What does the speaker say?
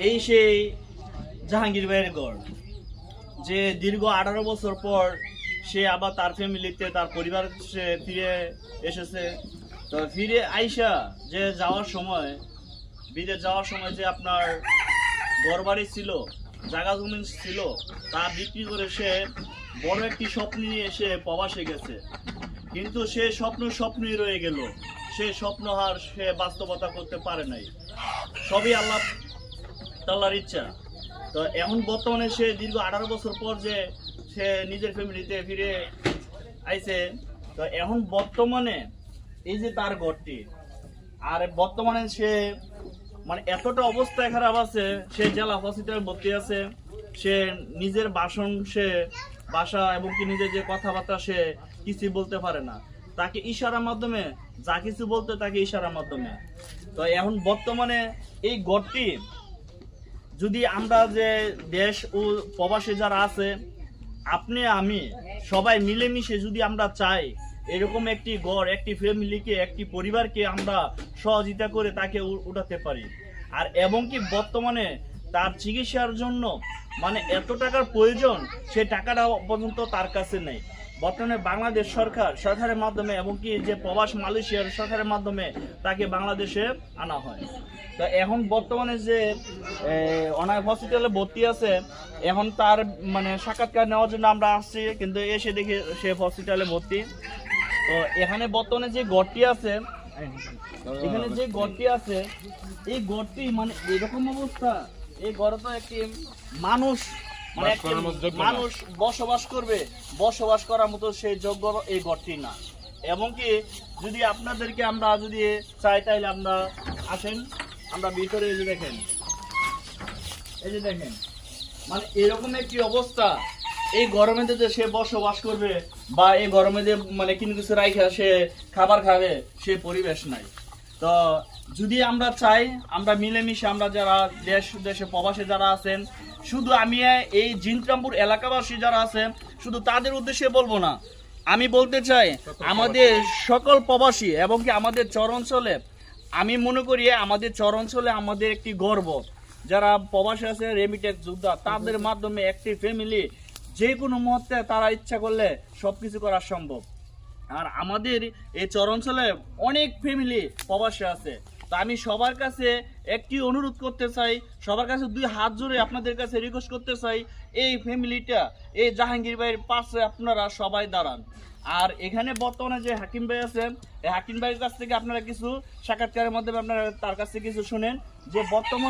এই সেই জাহাঙ্গীর ভাইয়ের গড়, যে দীর্ঘ 18 বছর পর সে আবার তার ফ্যামিলিতে তার পরিবার সে ফিরে এসেছে। তো ফিরে আইসা যে যাওয়ার সময়, বিদেশ যাওয়ার সময় যে আপনার ঘরবাড়ি ছিল, জায়গা জমি ছিল, তা বিক্রি করে সে বড় একটি স্বপ্ন নিয়ে সে প্রবাসে গেছে। কিন্তু সে স্বপ্নই রয়ে গেল, সে স্বপ্ন আর সে বাস্তবতা করতে পারে নাই। সবই আল্লাহ তাআলার ইচ্ছা। তো এখন বর্তমানে সে দীর্ঘ 18 বছর পর যে সে নিজের ফ্যামিলিতে ফিরে আইছে। তো এখন বর্তমানে এই যে তার ঘরটি, আর বর্তমানে সে মানে এতটা অবস্থায় খারাপ আছে, সে জেলা হসপিটালে ভর্তি আছে। সে নিজের বাসা এবং কি নিজের যে কথাবার্তা সে কিছুই বলতে পারে না। তাকে ইশারার মাধ্যমে যা কিছু বলতে তাকে ইশারার মাধ্যমে। তো এখন বর্তমানে এই ঘরটি যদি আমরা যে দেশ ও প্রবাসী যারা আছে, আপনি আমি সবাই মিলেমিশে যদি আমরা চাই এরকম একটি ঘর, একটি ফ্যামিলিকে, একটি পরিবারকে আমরা সহযোগিতা করে তাকে উঠাতে পারি। আর এবং কি বর্তমানে তার চিকিৎসার জন্য মানে এত টাকার প্রয়োজন, সে টাকাটা পর্যন্ত তার কাছে নেই। বর্তমানে বাংলাদেশ সরকারের মাধ্যমে এবং কি যে প্রবাস মালয়েশিয়ার সরকারের মাধ্যমে তাকে বাংলাদেশে আনা হয়। তো এখন বর্তমানে যে অনাথ হসপিটালে ভর্তি আছে, এখন তার মানে সাক্ষাৎকার নেওয়ার জন্য আমরা আসছি, কিন্তু এসে দেখি সে হসপিটালে ভর্তি। তো এখানে বর্তমানে যে ঘরটি আছে, এই ঘরটি মানে এরকম অবস্থা, এই ঘরে তো একটি মানুষ মানে মানুষ বসবাস করার মতো সেই যোগ্য এই ঘরটি না। এবং কি যদি আপনাদেরকে আমরা যদি চাই তাহলে আমরা আসেন, আমরা ভিতরে এই যে দেখেন মানে এরকম একটি অবস্থা। এই গরমে যে সে বসবাস করবে বা এই গরমে যে মানে কিনে কিছু রাইখা সে খাবার খাবে, সে পরিবেশ নাই। তো যদি আমরা চাই, আমরা মিলেমিশে আমরা যারা দেশে প্রবাসে যারা আছেন, শুধু আমি এই জিনরামপুর এলাকাবাসী যারা আছেন শুধু তাদের উদ্দেশ্যে বলবো না, আমি বলতে চাই আমাদের সকল প্রবাসী এবং কি আমাদের চর অঞ্চলে, আমি মনে করি আমাদের চর অঞ্চলে আমাদের একটি গর্ব, যারা প্রবাসে আছে রেমিটেন্স যোদ্ধা, তাদের মাধ্যমে একটি ফ্যামিলি যে কোনো মুহূর্তে তারা ইচ্ছা করলে সবকিছু করা সম্ভব। আর আমাদের এই চর অঞ্চলে অনেক ফ্যামিলি প্রবাসে আছে। তো আমি সবার কাছে একটি অনুরোধ করতে চাই, সবার কাছে দুই হাত জোড়ে আপনাদের কাছে রিকোয়েস্ট করতে চাই, এই ফ্যামিলিটা, এই জাহাঙ্গীর ভাইয়ের পাশে আপনারা সবাই দাঁড়ান। আর এখানে বর্তমানে যে হাকিম ভাই আছেন, এই হাকিম ভাইয়ের কাছ থেকে আপনারা কিছু সাক্ষাৎকারের মাধ্যমে আপনারা তার কাছ থেকে কিছু শুনেন যে বর্তমান